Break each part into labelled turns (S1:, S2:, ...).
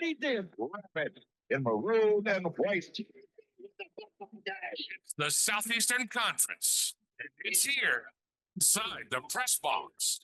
S1: he did. Rapid in maroon and white.
S2: The Southeastern Conference. It's here, inside the press box.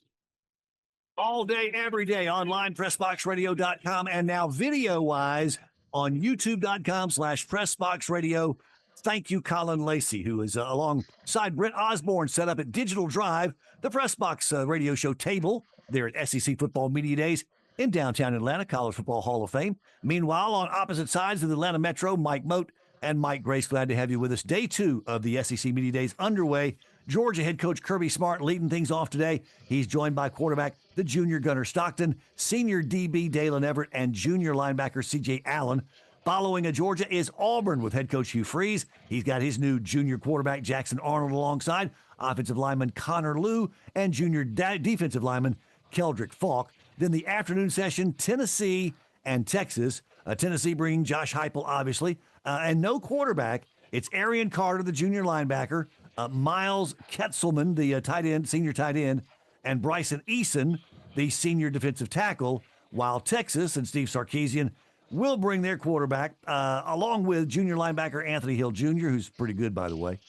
S3: All day, every day, online, PressBoxRadio.com, and now video-wise on YouTube.com/PressBoxRadio. Thank you, Colin Lacy, who is alongside Brent Osborne, set up at Digital Drive, the PressBox radio show table there at SEC Football Media Days in downtown Atlanta, College Football Hall of Fame. Meanwhile, on opposite sides of the Atlanta Metro, Mike Mote and Mike Grace, glad to have you with us. Day 2 of the SEC Media Days underway. Georgia head coach Kirby Smart leading things off today. He's joined by quarterback, the junior Gunnar Stockton, senior DB Dalen Everett, and junior linebacker C.J. Allen. Following Georgia is Auburn with head coach Hugh Freeze. He's got his new junior quarterback Jackson Arnold alongside, offensive lineman Connor Liu, and junior defensive lineman Keldrick Falk. Then the afternoon session, Tennessee and Texas. Tennessee bringing Josh Heupel, obviously, and no quarterback. It's Arian Carter, the junior linebacker, Miles Ketzelman, the tight end, senior tight end, and Bryson Eason, the senior defensive tackle, while Texas and Steve Sarkisian will bring their quarterback, along with junior linebacker Anthony Hill Jr., who's pretty good, by the way,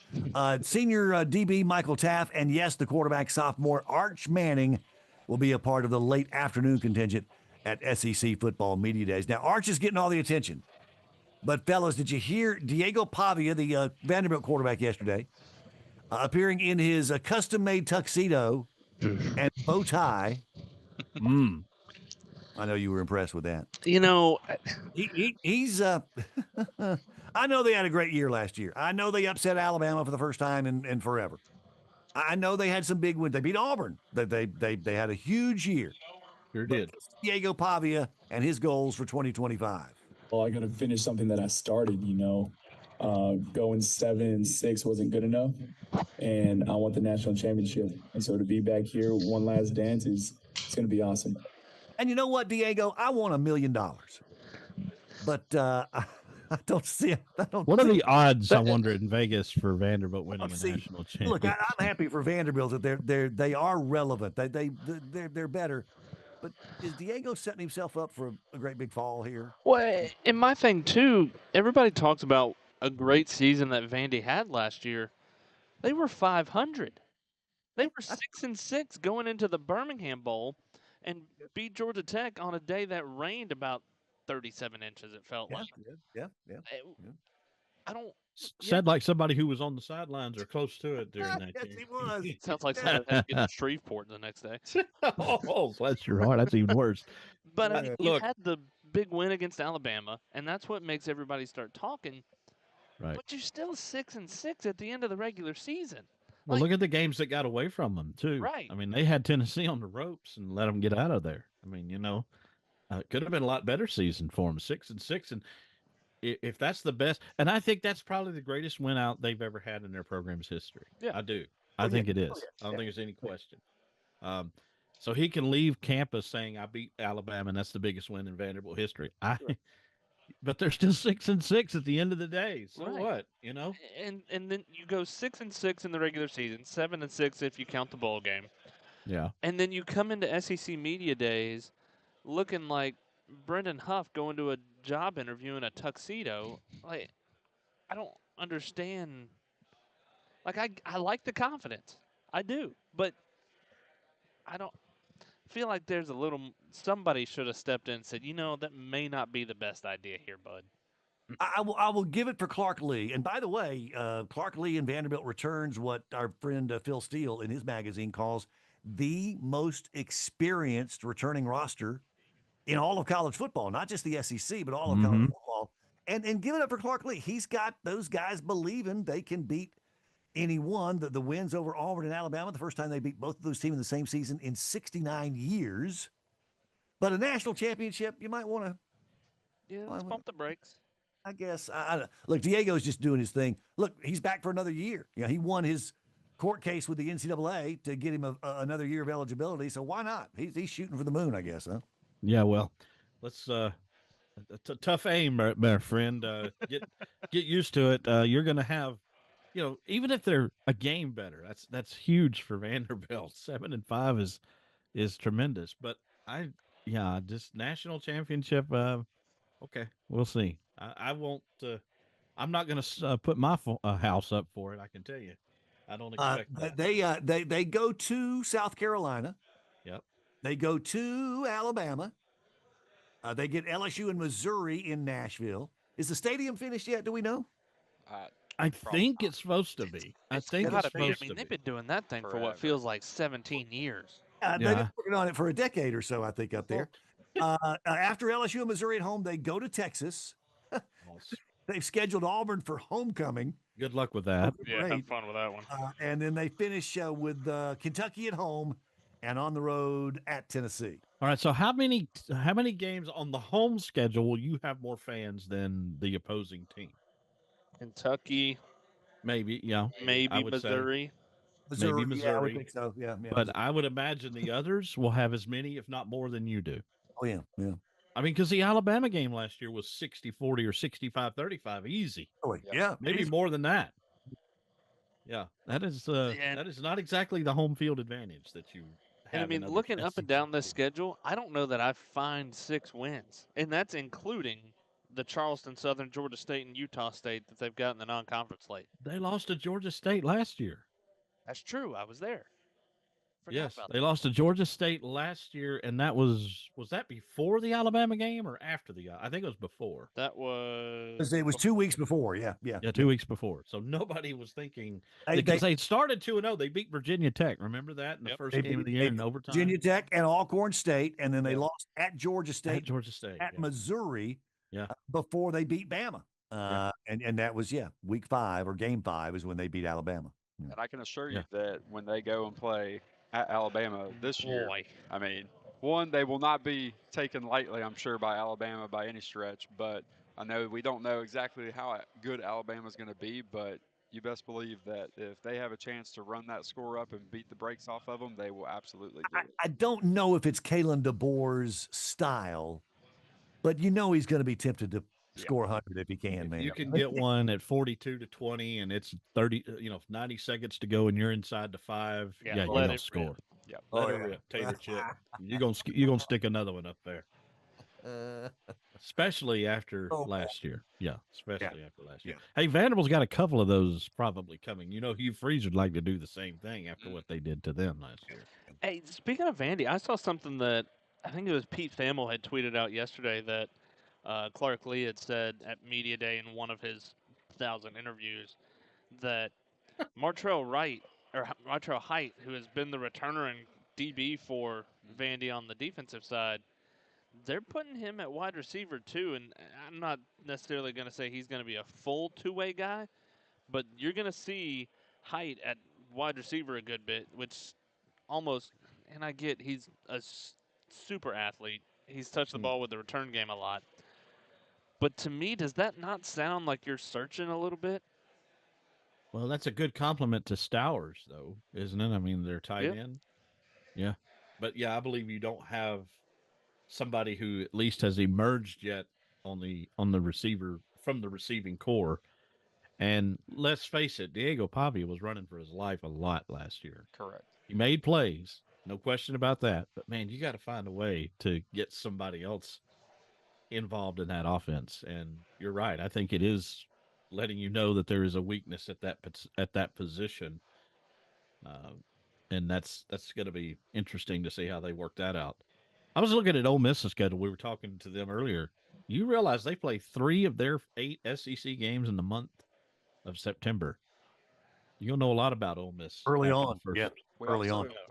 S3: senior DB Michael Taff, and yes, the quarterback sophomore Arch Manning will be a part of the late afternoon contingent at SEC Football Media Days. Now, Arch is getting all the attention. But, fellas, did you hear Diego Pavia, the Vanderbilt quarterback yesterday, appearing in his custom-made tuxedo and bow tie? I know you were impressed with that.
S4: You know,
S3: he's I know they had a great year last year. I know they upset Alabama for the first time in forever. I know they had some big wins. They beat Auburn. They had a huge year.
S5: Sure did.
S3: Diego Pavia and his goals for 2025.
S6: Well, I got to finish something that I started, going 7-6 wasn't good enough, and I want the national championship. And so to be back here, one last dance it's going to be awesome.
S3: And you know what, Diego? I want $1 million, but I don't see it.
S5: What are the odds, I wonder, in Vegas for Vanderbilt winning a national championship?
S3: Look, I'm happy for Vanderbilt that they are relevant. They're better. But is Diego setting himself up for a great big fall here?
S4: well, and my thing too, everybody talks about a great season that Vandy had last year. They were 500. They were 6-6 going into the Birmingham Bowl and beat Georgia Tech on a day that rained about 37 inches, it felt like.
S3: Yeah.
S4: I don't...
S5: Said like somebody who was on the sidelines or close to it during that
S3: Yes,
S5: game.
S3: he was.
S4: Sounds like somebody had to get to Shreveport the next day.
S5: Oh, bless your heart. That's even worse.
S4: But I mean, you
S5: Look.
S4: had the big win against Alabama, and that's what makes everybody start talking.
S5: Right.
S4: But you're still 6-6 at the end of the regular season.
S5: Well, look at the games that got away from them, too.
S4: Right.
S5: I mean, they had Tennessee on the ropes and let them get out of there. I mean, it could have been a lot better season for them, 6-6. And if that's the best, and I think that's probably the greatest win out they've ever had in their program's history.
S4: Yeah.
S5: I do. I think it is. I don't think there's any question. So he can leave campus saying, I beat Alabama, and that's the biggest win in Vanderbilt history. But they're still 6-6 at the end of the day. So
S4: Right.
S5: what,
S4: And then you go 6-6 in the regular season, 7-6 if you count the bowl game.
S5: Yeah.
S4: And then you come into SEC Media Days looking like Brendan Huff going to a job interview in a tuxedo. Like, I don't understand. Like, I like the confidence. I do. But I don't feel like there's somebody should have stepped in and said, that may not be the best idea here, bud.
S3: I will give it for Clark Lee. And by the way, Clark Lee in Vanderbilt returns what our friend Phil Steele in his magazine calls the most experienced returning roster in all of college football, not just the SEC, but all of college football. And give it up for Clark Lee. He's got those guys believing they can beat anyone. The wins over Auburn and Alabama, the first time they beat both of those teams in the same season in 69 years. But a national championship, you might want to.
S4: Yeah, let's pump the brakes.
S3: I guess. Look, Diego's just doing his thing. Look, he's back for another year. He won his court case with the NCAA to get him another year of eligibility. So why not? He's shooting for the moon, I guess, huh?
S5: Yeah, well, let's tough aim, my friend. Get used to it. You're going to have, even if they're a game better, that's huge for Vanderbilt. 7-5 is tremendous. But just national championship. Okay, we'll see. I won't. I'm not going to put my house up for it. I can tell you. I don't expect that.
S3: They go to South Carolina.
S5: Yep.
S3: They go to Alabama. They get LSU and Missouri in Nashville. Is the stadium finished yet? Do we know?
S5: I
S7: Probably
S5: think
S7: not.
S5: it's supposed to be. I
S4: It's
S5: think
S4: got
S5: it's
S4: to be. I
S5: supposed
S4: mean,
S5: to
S4: they've
S5: be.
S4: been doing that thing for what
S7: Forever.
S4: feels like 17 years.
S3: They've
S5: Yeah.
S3: been working on it for a decade or so, I think, up there. After LSU and Missouri at home, they go to Texas. They've scheduled Auburn for homecoming.
S5: Good luck with that.
S4: Yeah, have fun with that one.
S3: And then they finish with Kentucky at home and on the road at Tennessee.
S5: All right. So how many games on the home schedule will you have more fans than the opposing team?
S4: Kentucky,
S5: Maybe, yeah.
S4: maybe
S5: I would say
S4: Missouri.
S5: maybe
S3: Yeah, I would
S5: Missouri.
S3: think so. Yeah.
S5: But I would imagine the others will have as many, if not more, than you do.
S3: Oh, yeah.
S5: I mean, because the Alabama game last year was 60-40 or 65-35, easy.
S3: Oh,
S7: Yep.
S3: yeah.
S5: Maybe more than that. Yeah, that is
S4: Yeah.
S5: that is not exactly the home field advantage that you have.
S4: And I mean,
S5: in other
S4: looking up and
S5: SEC
S4: down this
S5: schools.
S4: schedule, I don't know that I find 6 wins, and that's including the Charleston, Southern, Georgia State, and Utah State that they've got in the non-conference slate.
S5: They lost to Georgia State last year.
S4: That's true. I was there. Forgot
S5: Yes,
S4: about
S5: they lost to Georgia State last year, and that was that before the Alabama game or after the? I think it was before.
S4: that. Was
S3: It was 2 weeks before. Yeah.
S5: Yeah, 2 weeks before. So nobody was thinking
S3: They-
S5: because they started 2-0. They beat Virginia Tech. Remember that in the
S4: Yep.
S5: first
S3: They
S5: game of the
S3: beat-
S5: year
S3: they
S5: in
S3: beat
S5: overtime.
S3: Virginia Tech and Alcorn State, and then they
S5: Yeah.
S3: lost at Georgia State,
S5: At Georgia State.
S3: at
S5: yeah.
S3: Missouri,
S5: Yeah.
S3: before they beat Bama.
S5: Yeah.
S3: And that was week 5 or game 5 is when they beat Alabama.
S7: And I can assure
S5: Yeah.
S7: you that when they go and play at Alabama this year,
S4: boy.
S7: I mean, one, they will not be taken lightly, I'm sure, by Alabama by any stretch. But I know we don't know exactly how good Alabama's going to be, but you best believe that if they have a chance to run that score up and beat the brakes off of them, they will absolutely do it.
S3: I don't know if it's Kalen DeBoer's style, but he's going to be tempted to score 100 if he can,
S5: If
S3: man.
S5: you can get one at 42-20 and it's 90 seconds to go and you're inside the 5,
S4: Yeah,
S5: you're
S4: let
S5: gonna
S4: it
S5: score.
S4: rip.
S7: Yep.
S5: Let it rip, tater chip. You're gonna stick another one up there. Especially after last year. Yeah, especially after last year. Hey, Vanderbilt's got a couple of those probably coming. Hugh Freeze would like to do the same thing after what they did to them last year.
S4: Hey, speaking of Vandy, I saw something that I think it was Pete Thamel had tweeted out yesterday that Clark Lee had said at Media Day in one of his 1,000 interviews that Martrell Height, who has been the returner and DB for Vandy on the defensive side, they're putting him at wide receiver too. And I'm not necessarily going to say he's going to be a full two-way guy, but you're going to see Height at wide receiver a good bit, which almost, and I get he's a super athlete. He's touched the ball with the return game a lot. But to me, does that not sound like you're searching a little bit?
S5: Well, that's a good compliment to Stowers, though, isn't it? I mean, they're tight end. Yeah. But, yeah, I believe you don't have somebody who at least has emerged yet on the receiver from the receiving core. And let's face it, Diego Pavia was running for his life a lot last year.
S7: Correct.
S5: He made plays, no question about that. But, man, you got to find a way to get somebody else involved in that offense. And you're right. I think it is letting you know that there is a weakness at that position. And that's going to be interesting to see how they work that out. I was looking at Ole Miss's schedule. We were talking to them earlier. You realize they play 3 of their 8 SEC games in the month of September. You'll know a lot about Ole Miss
S3: Early
S5: after
S3: on,
S5: the first-
S3: yeah.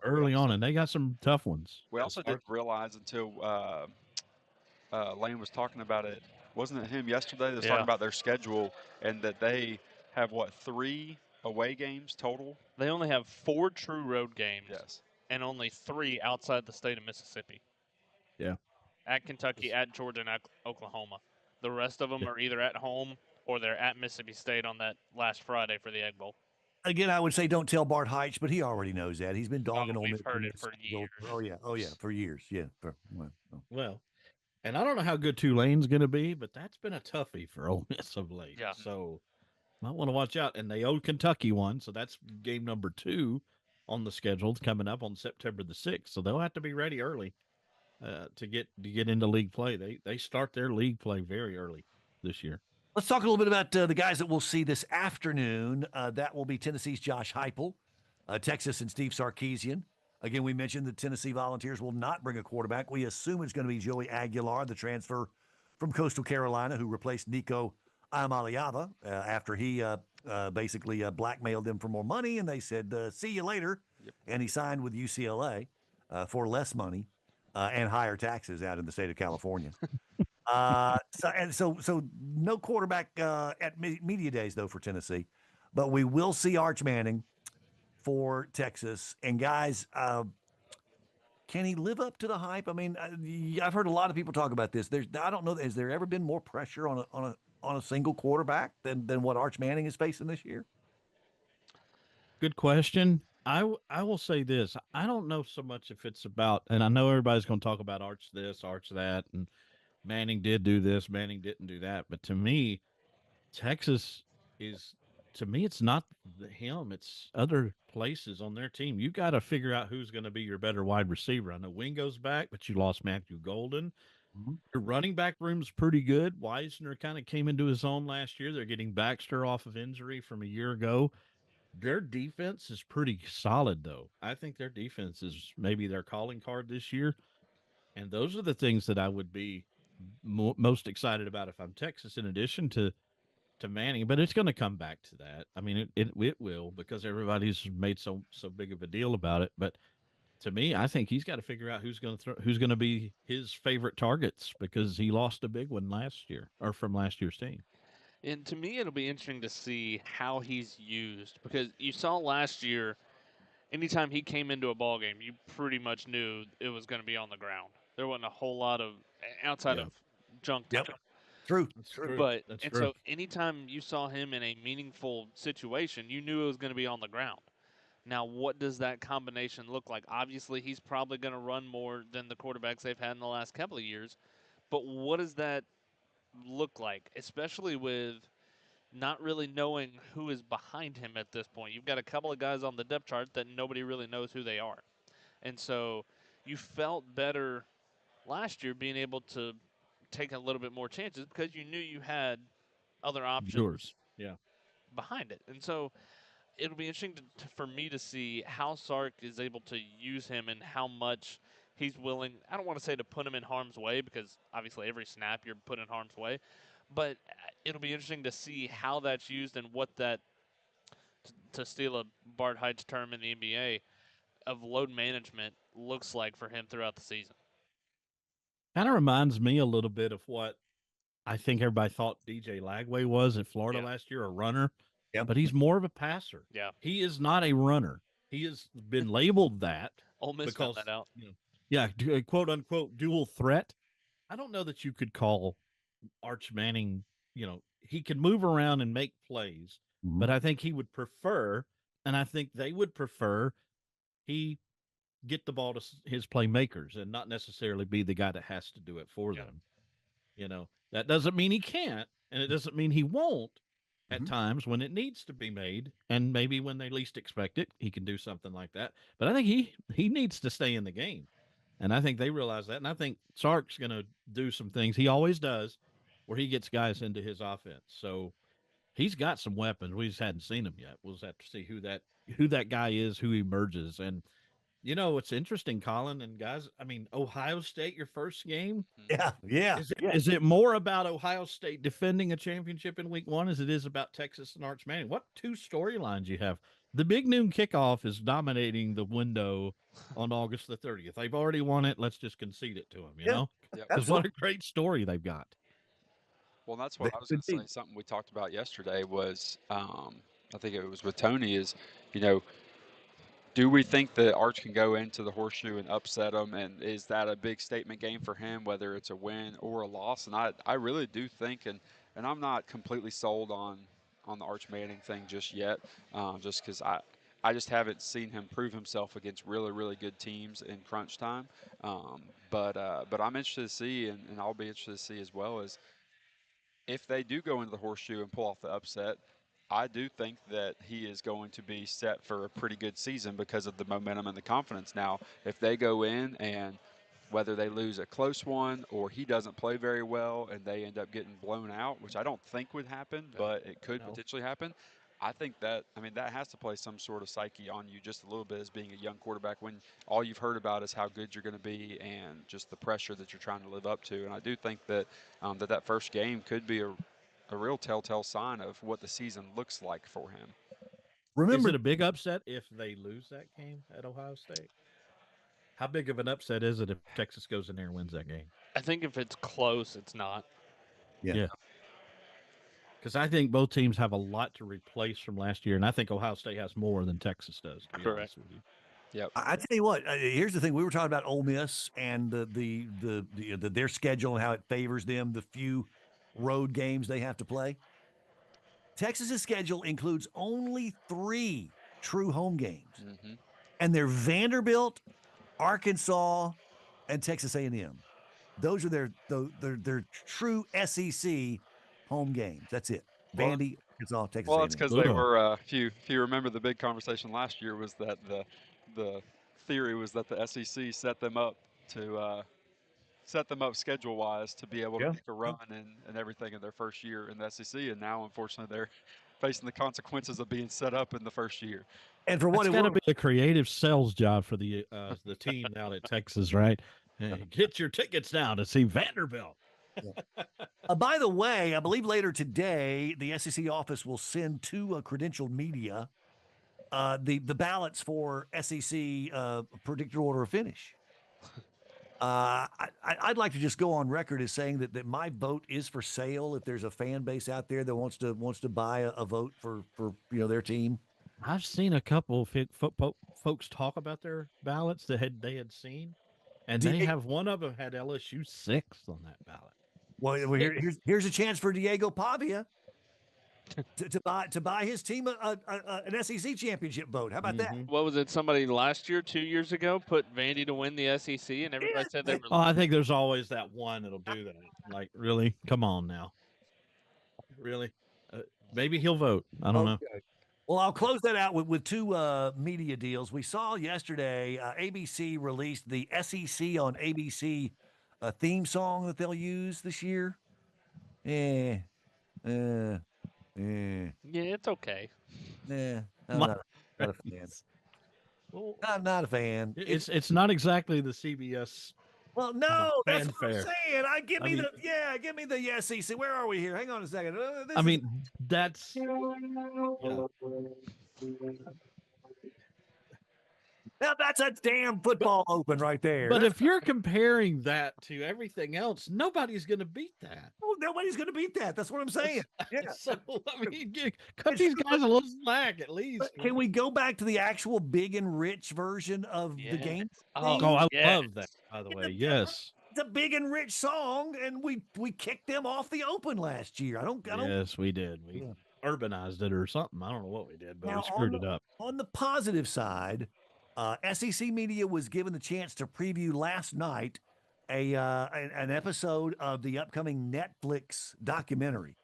S5: Early on, and they got some tough ones.
S7: We also didn't realize until Lane was talking about it. Wasn't it him yesterday that was talking about their schedule and that they have, 3 away games total?
S4: They only have 4 true road games.
S7: Yes.
S4: And only 3 outside the state of Mississippi.
S5: Yeah.
S4: At Kentucky, at Georgia, and at Oklahoma. The rest of them are either at home or they're at Mississippi State on that last Friday for the Egg Bowl.
S3: Again, I would say don't tell Bart Heitch, but he already knows that. He's been dogging Ole Miss.
S4: We've heard it for years.
S3: Oh yeah, for years. Yeah.
S5: Well, and I don't know how good Tulane's going to be, but that's been a toughie for Ole Miss of late.
S4: Yeah.
S5: So might want to watch out. And they owe Kentucky one, so that's game number 2 on the schedule coming up on September the 6th. So they'll have to be ready early. to get into league play. They start their league play very early this year.
S3: Let's talk a little bit about the guys that we'll see this afternoon. That will be Tennessee's Josh Heupel, Texas and Steve Sarkisian. Again, we mentioned the Tennessee Volunteers will not bring a quarterback. We assume it's going to be Joey Aguilar, the transfer from Coastal Carolina, who replaced Nico Amaliava after he basically blackmailed them for more money, and they said, "See you later."
S7: Yep.
S3: And he signed with UCLA for less money and higher taxes out in the state of California. So no quarterback at media days though for Tennessee, but we will see Arch Manning for Texas. And guys, can he live up to the hype? I mean, I've heard a lot of people talk about this. I don't know, has there ever been more pressure on a single quarterback than what Arch Manning is facing this year?
S5: Good question. I will say this. I don't know so much if it's about, and I know everybody's going to talk about Arch this, Arch that, and Manning did do this, Manning didn't do that. But to me, Texas is, to me, it's not him. It's other places on their team. You got to figure out who's going to be your better wide receiver. I know Wingo's back, but you lost Matthew Golden. Your running back room's pretty good. Weisner kind of came into his own last year. They're getting Baxter off of injury from a year ago. Their defense is pretty solid, though. I think their defense is maybe their calling card this year. And those are the things that I would be most excited about if I'm Texas, in addition to Manning. But it's going to come back to that. I mean, it will, because everybody's made so big of a deal about it. But to me, I think he's got to figure out who's going to be his favorite targets, because he lost a big one last year, or from last year's team.
S4: And to me, it'll be interesting to see how he's used, because you saw last year, anytime he came into a ball game, you pretty much knew it was going to be on the ground. There wasn't a whole lot of outside
S5: Yeah.
S4: of junk time.
S3: Yep. True.
S5: That's true.
S4: But
S5: That's
S4: and
S5: true.
S4: so anytime you saw him in a meaningful situation, you knew it was going to be on the ground. Now, what does that combination look like? Obviously, he's probably going to run more than the quarterbacks they've had in the last couple of years. But what does that look like, especially with not really knowing who is behind him at this point? You've got a couple of guys on the depth chart that nobody really knows who they are. And so you felt better last year being able to take a little bit more chances because you knew you had other options
S5: Yours. Yeah.
S4: behind it. And so it'll be interesting for me to see how Sark is able to use him and how much he's willing. I don't want to say to put him in harm's way, because obviously every snap you're put in harm's way, but it'll be interesting to see how that's used and what that, to steal a Bart Heights term in the NBA, of load management looks like for him throughout the season.
S5: Kind of reminds me a little bit of what I think everybody thought DJ Lagway was at Florida last year, a runner.
S3: Yep.
S5: But he's more of a passer.
S4: Yeah.
S5: He is not a runner. He has been labeled that
S4: Ole Miss found
S5: because,
S4: that out.
S5: quote unquote dual threat. I don't know that you could call Arch Manning, he can move around and make plays, but I think he would prefer, and I think they would prefer, he get the ball to his playmakers and not necessarily be the guy that has to do it for them. That doesn't mean he can't, and it doesn't mean he won't at times when it needs to be made, and maybe when they least expect it, he can do something like that. But I think he needs to stay in the game, and I think they realize that. And I think Sark's going to do some things he always does, where he gets guys into his offense. So he's got some weapons. We just hadn't seen them yet. We'll just have to see who that guy is, who emerges. And it's interesting, Colin and guys. I mean, Ohio State, your first game.
S3: Yeah.
S5: Is it more about Ohio State defending a championship in week 1 as it is about Texas and Arch Manning? What two storylines you have? The big noon kickoff is dominating the window on August the 30th. They've already won it. Let's just concede it to them, you know?
S7: Yep.
S5: Because what a great story they've got.
S7: Well, that's what I was going to say. Something we talked about yesterday was, I think it was with Tony, is, do we think that Arch can go into the horseshoe and upset them? And is that a big statement game for him, whether it's a win or a loss? And I really do think, and I'm not completely sold on the Arch Manning thing just yet, just because I just haven't seen him prove himself against really, really good teams in crunch time. But I'm interested to see, and I'll be interested to see as well, as if they do go into the horseshoe and pull off the upset, I do think that he is going to be set for a pretty good season because of the momentum and the confidence. Now, if they go in and whether they lose a close one or he doesn't play very well and they end up getting blown out, which I don't think would happen, but it could potentially happen. I think that, I mean, that has to play some sort of psyche on you just a little bit as being a young quarterback when all you've heard about is how good you're going to be and just the pressure that you're trying to live up to. And I do think that that first game could be a real telltale sign of what the season looks like for him.
S3: Remember,
S5: Is it a big upset if they lose that game at Ohio State? How big of an upset is it if Texas goes in there and wins that game?
S4: I think if it's close, it's not.
S3: Yeah.
S5: Because I think both teams have a lot to replace from last year, and I think Ohio State has more than Texas does. To be
S4: Correct.
S5: honest with you.
S7: Yep.
S3: I tell you what. Here's the thing: we were talking about Ole Miss and their schedule and how it favors them. The few road games they have to play. Texas's schedule includes only 3 true home games, and they're Vanderbilt, Arkansas, and Texas A&M. Those are their true SEC home games. That's it. Vandy, Arkansas, Texas
S7: Well,
S3: A&M.
S7: that's because they were. If you remember, the big conversation last year was that the theory was that the SEC set them up schedule-wise to be able to make a run and everything in their first year in the SEC, and now unfortunately they're facing the consequences of being set up in the first year.
S3: And for what
S5: it's got to be a creative sales job for the team out at Texas, right? Hey, get your tickets now to see Vanderbilt.
S3: By the way, I believe later today the SEC office will send to credentialed media the ballots for SEC predicted order of finish. I'd like to just go on record as saying that my vote is for sale. If there's a fan base out there that wants to buy a vote for their team,
S5: I've seen a couple of folks talk about their ballots that they had seen, and they have one of them had LSU 6th on that ballot.
S3: Well, here's a chance for Diego Pavia to buy his team an SEC championship vote. How about that?
S4: What was it? Somebody last year, 2 years ago, put Vandy to win the SEC, and everybody said they were.
S5: Oh, I think there's always that one that'll do that. Like, really? Come on now. Really? Maybe he'll vote. I don't know.
S3: Well, I'll close that out with 2 media deals. We saw yesterday ABC released the SEC on ABC theme song that they'll use this year. Yeah,
S4: it's okay.
S3: Yeah, I'm not a fan. I'm not a fan.
S5: It's not exactly the CBS.
S3: Well, no, that's
S5: fanfare.
S3: what I'm saying. Give me the SEC. Where are we here? Hang on a second.
S5: That's.
S3: Now that's a damn football open right there.
S5: But if you're comparing that to everything else, nobody's going to beat that.
S3: Oh, nobody's going to beat that. That's what I'm saying. Yeah.
S5: So cut these guys a little slack at least.
S3: But can we go back to the actual big and rich version of the game?
S5: I love that. By the way, yes.
S3: It's a big and rich song, and we kicked them off the open last year. I don't.
S5: Yes, we did. We urbanized it or something. I don't know what we did, but we screwed it up.
S3: On the positive side, SEC media was given the chance to preview last night an episode of the upcoming Netflix documentary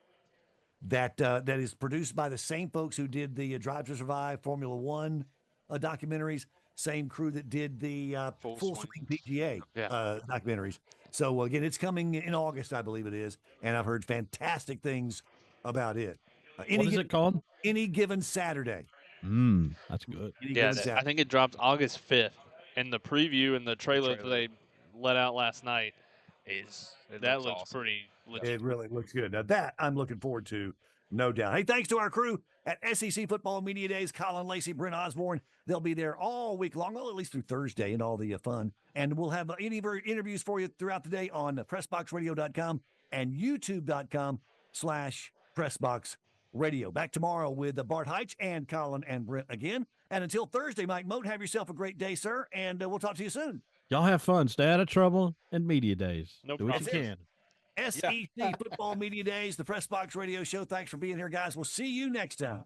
S3: that is produced by the same folks who did the Drive to Survive Formula One documentaries, same crew that did the Full Swing PGA documentaries. So again, it's coming in August, I believe it is, and I've heard fantastic things about it.
S5: What is it called?
S3: Any Given Saturday.
S5: That's good.
S4: I think it drops August 5th, and the preview and the trailer that they let out last night looks
S7: awesome.
S4: pretty legit.
S3: It really looks good. Now that I'm looking forward to, no doubt. Hey, thanks to our crew at SEC Football Media Days, Colin Lacy, Brent Osborne. They'll be there all week long, well, at least through Thursday and all the fun. And we'll have any of our interviews for you throughout the day on PressBoxRadio.com and YouTube.com/PressBoxRadio. Back tomorrow with Bart Heitch and Colin and Brent again. And until Thursday, Mike Mote, have yourself a great day, sir. And we'll talk to you soon.
S5: Y'all have fun. Stay out of trouble and media days.
S4: No
S5: Do what you
S4: problem.
S5: can.
S3: SEC Football Media Days, the Press Box Radio Show. Thanks for being here, guys. We'll see you next time.